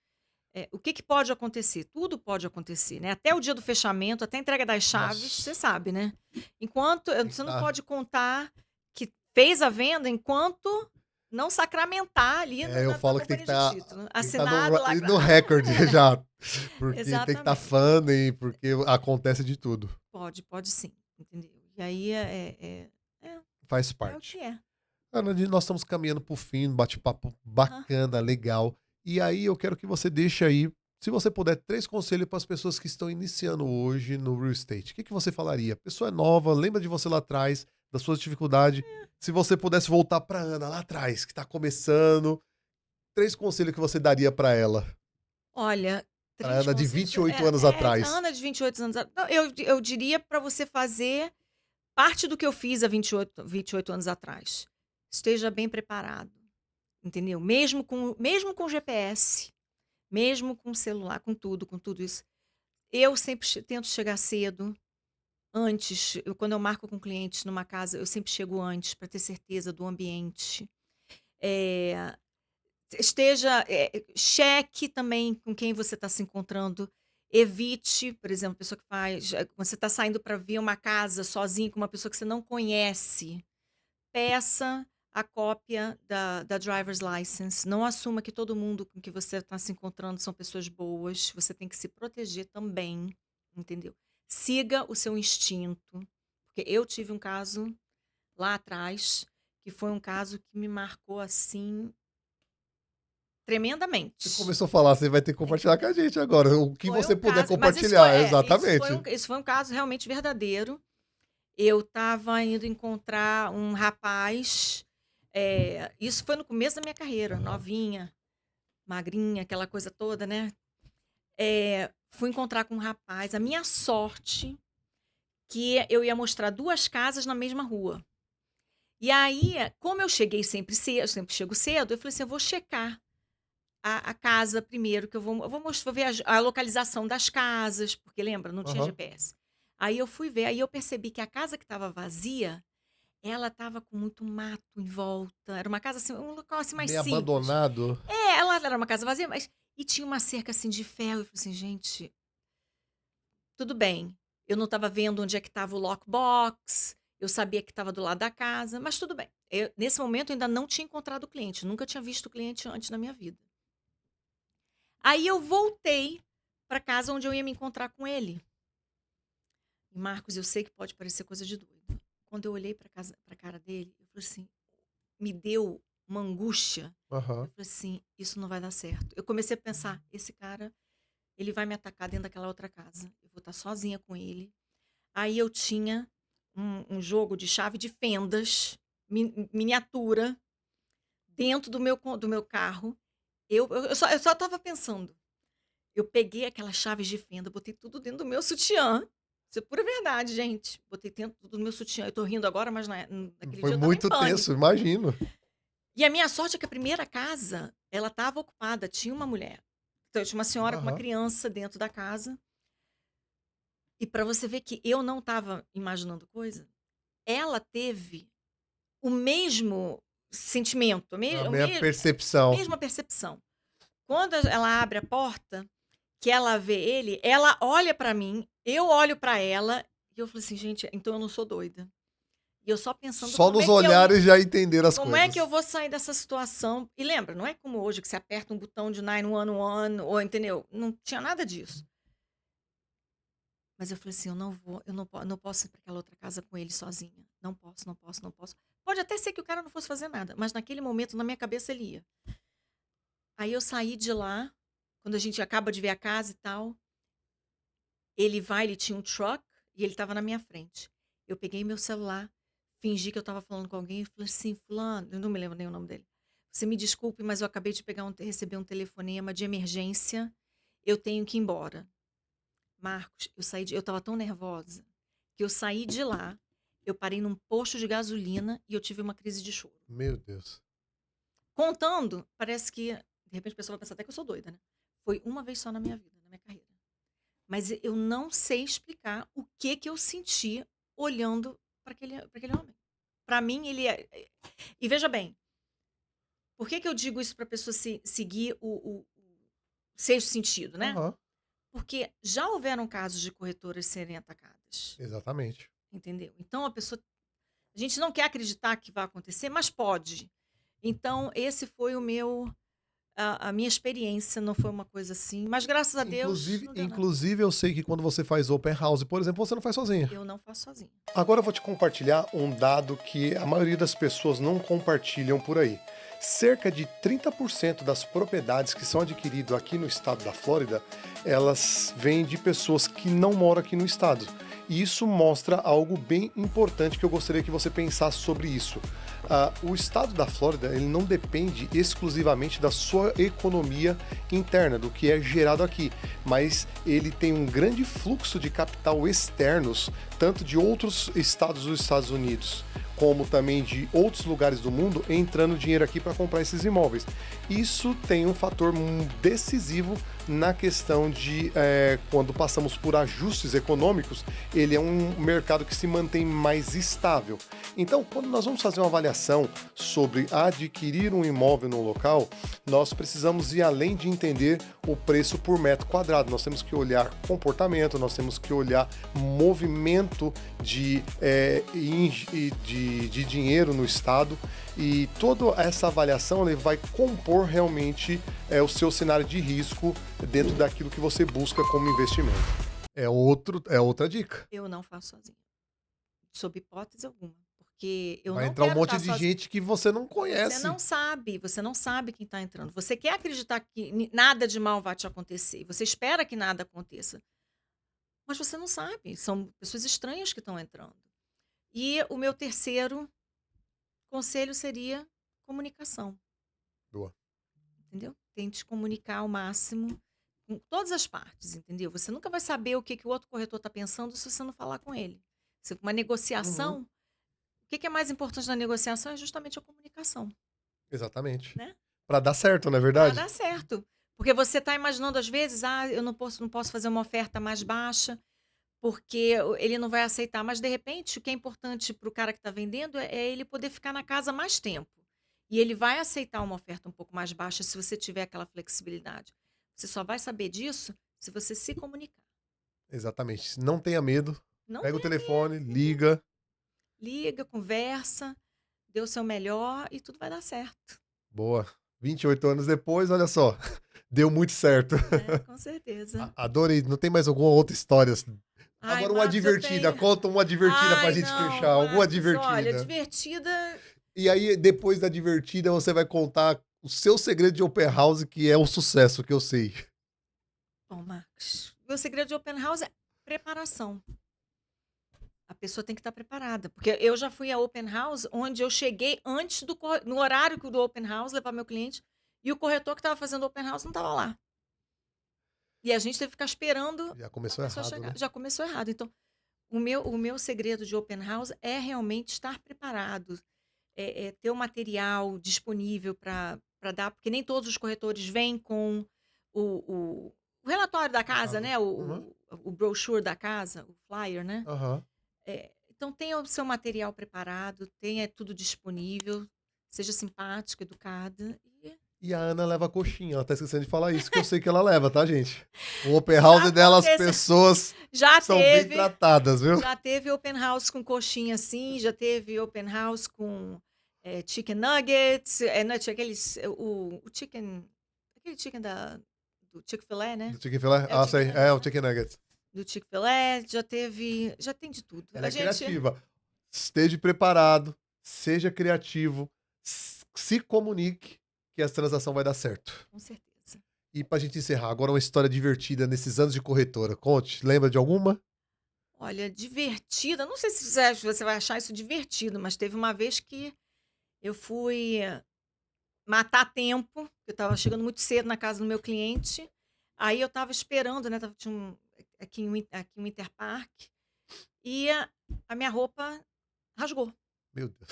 o que que pode acontecer. Tudo pode acontecer, né, até o dia do fechamento, até a entrega das chaves, você Nossa, sabe, né. Enquanto tem que você não tá. pode contar que fez a venda enquanto não sacramentar ali É, eu na falo que companhia de título, tem que tá assinado lá no recorde já, porque tem que estar exatamente. funding, porque acontece de tudo. Pode sim, entendeu. E aí é Faz é o que parte. é. Ana, nós estamos caminhando pro fim, um bate-papo Aham. bacana, legal. E aí eu quero que você deixe aí, se você puder, 3 conselhos para as pessoas que estão iniciando hoje no real estate. O que que você falaria? A pessoa é nova, lembra de você lá atrás, das suas dificuldades. Se você pudesse voltar para Ana lá atrás, que está começando, 3 conselhos que você daria para ela? Olha, Para 3 Ana de conselhos 28 anos a atrás. Ana de 28 anos a não, eu diria para você fazer parte do que eu fiz há 28 anos atrás. Esteja bem preparado, entendeu. Mesmo com GPS, mesmo com celular, com tudo isso. Eu sempre tento chegar cedo, antes, quando eu marco com clientes numa casa, eu sempre chego antes para ter certeza do ambiente. Eh cheque também com quem você está se encontrando. Evite, por exemplo, pessoa que faz você está saindo para ver uma casa sozinho com uma pessoa que você não conhece, peça a cópia da driver's license. Não assuma que todo mundo com que você está se encontrando são pessoas boas. Você tem que se proteger também, entendeu? Siga o seu instinto. Porque eu tive um caso lá atrás, que foi um caso que me marcou assim Você tremendamente. começou a falar, você vai ter que compartilhar com a gente agora. O que Foi você um puder caso, mas isso foi, compartilhar, exatamente. isso foi um caso realmente verdadeiro. Eu estava indo encontrar um rapaz, isso foi no começo da minha carreira, Aham. novinha, magrinha, aquela coisa toda, né. Fui encontrar com um rapaz, a minha sorte que eu ia mostrar 2 casas na mesma rua. E aí, como eu cheguei sempre cedo, eu sempre chego cedo, eu falei assim: "Eu vou checar a casa primeiro, que vou ver a localização das casas", porque lembra, não tinha Aham. GPS. Aí eu fui ver, aí eu percebi que a casa que estava vazia, ela estava com muito mato em volta, era uma casa assim, um local assim mais Meio simples. abandonado. Ela era uma casa vazia, mas e tinha uma cerca assim de ferro, eu falei assim: "Gente, tudo bem, eu não estava vendo onde é que estava o lockbox, eu sabia que estava do lado da casa, mas tudo bem". Nesse momento eu ainda não tinha encontrado o cliente, nunca tinha visto o cliente antes na minha vida. Aí eu voltei para casa onde eu ia me encontrar com ele. E Marcos, eu sei que pode parecer coisa de doido. Quando eu olhei pra cara dele, eu falei assim, me deu uma angústia. Eu Aham. falei assim, isso não vai dar certo. Eu comecei a pensar, esse cara, ele vai me atacar dentro daquela outra casa. Eu vou estar sozinha com ele. Aí eu tinha um jogo de chave de fendas, miniatura, dentro do meu carro. Eu só estava pensando. Eu peguei aquelas chaves de fenda, botei tudo dentro do meu sutiã. Isso é pura verdade, gente. Botei dentro tudo do meu sutiã. Eu tô rindo agora, mas naquele Foi dia eu estava em muito tenso, pânico. imagino. E a minha sorte é que a primeira casa, ela estava ocupada, tinha uma mulher. Então, tinha uma senhora com uma Aham. criança dentro da casa. E para você ver que eu não estava imaginando coisa, ela teve o mesmo sentimento, A a minha percepção. mesma percepção. Quando ela abre a porta, que ela vê ele, ela olha pra mim, eu olho pra ela, e eu falei assim: "Gente, então eu não sou doida". E eu só pensando Só nos olhares já entenderam as como é que eu coisas. vou sair dessa situação. E lembra, não é como hoje que você aperta um botão de 911 ou entendeu, não tinha nada disso. Mas eu falei assim: "Eu não posso ir pra aquela outra casa com ele sozinha. Não posso, não posso, não posso". Pode até ser que o cara não fosse fazer nada, mas naquele momento, na minha cabeça, ele ia. Aí eu saí de lá, quando a gente acaba de ver a casa e tal. Ele tinha um truck e ele estava na minha frente. Eu peguei meu celular, fingi que eu estava falando com alguém e falei assim: "Fulano", eu não me lembro nem o nome dele. "Você me desculpe, mas eu acabei de receber um telefonema de emergência, eu tenho que ir embora". Marcos, eu estava tão nervosa, que eu saí de lá, eu parei num posto de gasolina e eu tive uma crise de choro. Meu Deus. Contando, parece que de repente a pessoa vai pensar até que eu sou doida, né. Foi uma vez só na minha vida, na minha carreira. Mas eu não sei explicar o que que eu senti olhando para aquele homem. Para mim ele e veja bem, por que que eu digo isso pra pessoa seguir o sexto sentido, né. Aham. Porque já houveram casos de corretoras serem atacadas, Exatamente. entendeu. Então a gente não quer acreditar que vai acontecer, mas pode. Então esse foi o meu a minha experiência, não foi uma coisa assim, mas graças a Deus Inclusive não deu nada. inclusive eu sei que quando você faz open house, por exemplo, você não faz sozinha. Eu não faço sozinha. Agora eu vou te compartilhar um dado que a maioria das pessoas não compartilham por aí. Cerca de 30% das propriedades que são adquiridas aqui no estado da Flórida, elas vêm de pessoas que não moram aqui no estado. E isso mostra algo bem importante que eu gostaria que você pensasse sobre isso. O estado da Flórida ele não depende exclusivamente da sua economia interna, do que é gerado aqui, mas ele tem um grande fluxo de capital externos, tanto de outros estados dos Estados Unidos, como também de outros lugares do mundo, entrando dinheiro aqui para comprar esses imóveis. Isso tem um fator decisivo na questão de quando passamos por ajustes econômicos, ele é um mercado que se mantém mais estável. Então, quando nós vamos fazer uma avaliação sobre adquirir um imóvel no local, nós precisamos ir além de entender o preço por metro quadrado. Nós temos que olhar comportamento, nós temos que olhar movimento de dinheiro no estado, e toda essa avaliação ele vai compor realmente o seu cenário de risco dentro daquilo que você busca como investimento. É outra dica. Eu não faço sozinha, sob hipótese alguma, porque eu Vai não entrar um quero monte estar de sozinha. gente que você não Você conhece. você não sabe quem está entrando. Você quer acreditar que nada de mal vai te acontecer, você espera que nada aconteça, mas você não sabe, são pessoas estranhas que estão entrando. E o meu terceiro conselho seria comunicação, Boa. entendeu? Tente comunicar ao máximo com todas as partes, entendeu? Você nunca vai saber o que que o outro corretor está pensando se você não falar com ele. Se uma Uhum, negociação, o que que é mais importante na negociação é justamente a comunicação, exatamente. né? Para dar certo, não é Para verdade? dar certo. Porque você está imaginando às vezes: "Ah, eu não posso fazer uma oferta mais baixa, porque ele não vai aceitar", mas de repente o que é importante para o cara que está vendendo é ele poder ficar na casa mais tempo. E ele vai aceitar uma oferta um pouco mais baixa se você tiver aquela flexibilidade. Você só vai saber disso se você se comunicar. Exatamente. Não tenha medo. Não Pega o tenha telefone, medo, liga. liga, conversa, dê o seu melhor e tudo vai dar certo, Boa. 28 anos depois, olha só. Deu muito certo. né, com certeza. Adorei. Não tem mais alguma outra história? Ai, Agora uma Marcos, eu divertida. tenho. Conta uma divertida pra Ai, gente não, fechar. Alguma Marcos, olha, divertida. divertida. E aí, depois da divertida, você vai contar o seu segredo de open house, que é o sucesso, que eu sei. Bom, Marcos, meu segredo de open house é preparação. A pessoa tem que estar preparada, porque eu já fui a open house onde eu cheguei antes no horário do open house, levar meu cliente, e o corretor que estava fazendo open house não estava lá. E a gente teve que ficar esperando Já a começou pessoa errado, chegar. né? Já começou errado. Então, o meu segredo de open house é realmente estar preparado, ter o material disponível para dar, porque nem todos os corretores vêm com o, o, o relatório da Da casa, casa. né? Uhum. O brochure da casa, o flyer, né? Aham. Então tenha o seu material preparado, tenha tudo disponível, seja simpática, educada. E E a Ana leva coxinha. Ela tá esquecendo de falar isso, que eu sei que ela leva, tá, gente? O open já house dela, as aconteceu, pessoas já são bem teve, tratadas, viu? já teve open house com coxinha assim, já teve open house com chicken nuggets, não, tinha aqueles, o chicken, aquele chicken do Chick-fil-A, né? Do chicken filé? É o Ah, chicken sei. É, nuggets, o né? chicken nuggets. Do Chick-fil-A, já tem de tudo. Ela A é gente, criativa. Esteja preparado, seja criativo, se comunique, que essa transação vai dar certo. com certeza. E pra gente encerrar, agora uma história divertida nesses anos de corretora. Conte, lembra de alguma? Olha, divertida, não sei se você vai achar isso divertido, mas teve uma vez que eu fui matar tempo, eu estava chegando muito cedo na casa do meu cliente, aí eu estava esperando, né, tinha aqui um Interpark, e a minha roupa rasgou, Meu Deus.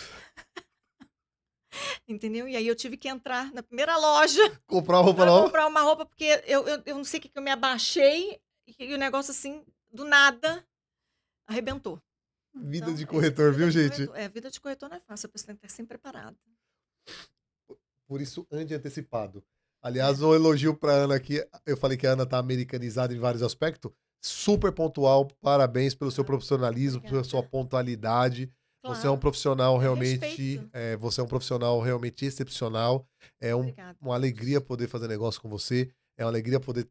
entendeu? E aí eu tive que entrar na primeira loja Comprar roupa para não? comprar uma roupa, porque eu não sei o que que eu me abaixei, e o negócio assim, do nada, arrebentou. Vida Então, de esse corretor, vida viu, de gente? corretor vida de corretor não é fácil, a pessoa tem que estar sempre preparada. Por isso, ande antecipado. É, Aliás, um elogio pra Ana aqui. Eu falei que a Ana tá americanizada em vários aspectos. Super pontual. Parabéns pelo seu ah, profissionalismo, pela sua obrigada. pontualidade. Você é um Claro, profissional é realmente, respeito. você é um profissional realmente excepcional. É Obrigada, uma alegria Marcos. poder fazer negócio com você. É uma alegria poder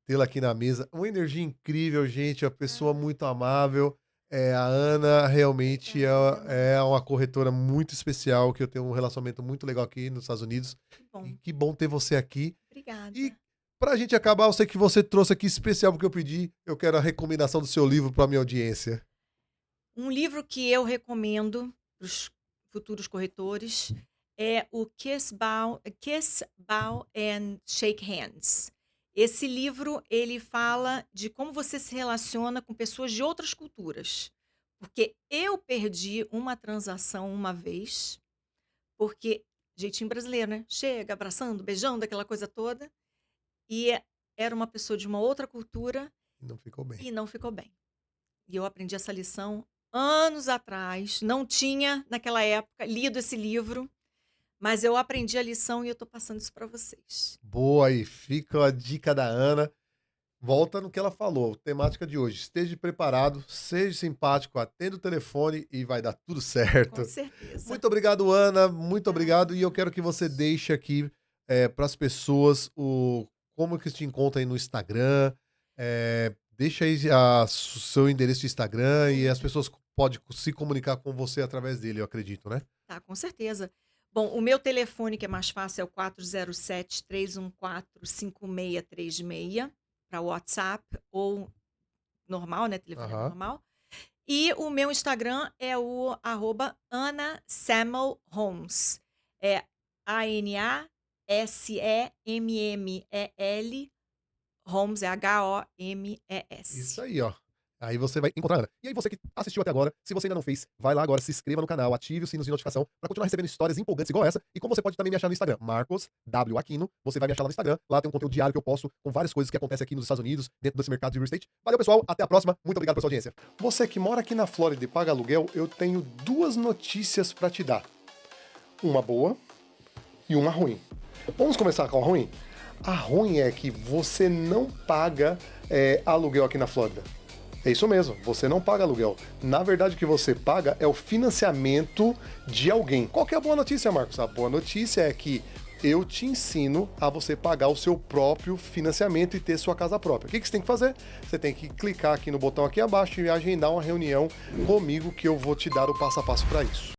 tê-la aqui na mesa. Uma energia incrível, gente. Uma pessoa Ah, muito amável. A Ana realmente obrigada, é Marcos. uma corretora muito especial, que eu tenho um relacionamento muito legal aqui nos Estados Unidos. Que E bom. que bom ter você aqui. E Obrigada. pra gente acabar, eu sei que você trouxe aqui especial porque eu pedi. Eu quero a recomendação do seu livro pra minha audiência. Um livro que eu recomendo para os futuros corretores é o Kiss, Bow and Shake Hands. Esse livro, ele fala de como você se relaciona com pessoas de outras culturas. Porque eu perdi uma transação uma vez, porque jeitinho brasileiro, né? Chega abraçando, beijando, aquela coisa toda. E era uma pessoa de uma outra cultura Não ficou bem. e não ficou bem. E eu aprendi essa lição anos atrás, não tinha, naquela época, lido esse livro, mas eu aprendi a lição e eu tô passando isso para vocês. Boa aí, fica a dica da Ana. Volta no que ela falou, temática de hoje. Esteja preparado, seja simpático, atenda o telefone e vai dar tudo Com certo. certeza. Muito obrigado, Ana. Muito Ah, obrigado. E eu quero que você deixe aqui para as pessoas como que te encontra aí no Instagram. Deixa aí o seu endereço de Instagram e as pessoas podem se comunicar com você através dele, eu acredito, né? tá, com certeza. Bom, o meu telefone que é mais fácil é o 407-314-5636 para WhatsApp ou normal, né, telefonema Aham. normal. E o meu Instagram é o @AnnaSammelHolmes. É ANASEMMEL, Holmes é Isso HOMES. aí, ó. Aí você vai encontrar a Ana. E aí você que assistiu até agora, se você ainda não fez, vai lá agora, se inscreva no canal, ative o sino de notificação para continuar recebendo histórias empolgantes igual essa. E como você pode também me achar no Instagram, Marcos W Aquino, você vai me achar lá no Instagram. Lá tem um conteúdo diário que eu posto com várias coisas que acontecem aqui nos Estados Unidos, dentro desse mercado de real estate. Valeu, pessoal, até a próxima. Muito obrigado pela sua audiência. Você que mora aqui na Flórida e paga aluguel, eu tenho duas notícias para te dar. Uma boa e uma ruim. Vamos começar com a ruim? A ruim é que você não paga aluguel aqui na Flórida. É isso mesmo, você não paga aluguel. Na verdade, o que você paga é o financiamento de alguém. Qual que é a boa notícia, Marcos? A boa notícia é que eu te ensino a você pagar o seu próprio financiamento e ter sua casa própria. O que você tem que fazer? Você tem que clicar aqui no botão aqui abaixo e agendar uma reunião comigo que eu vou te dar o passo a passo para isso.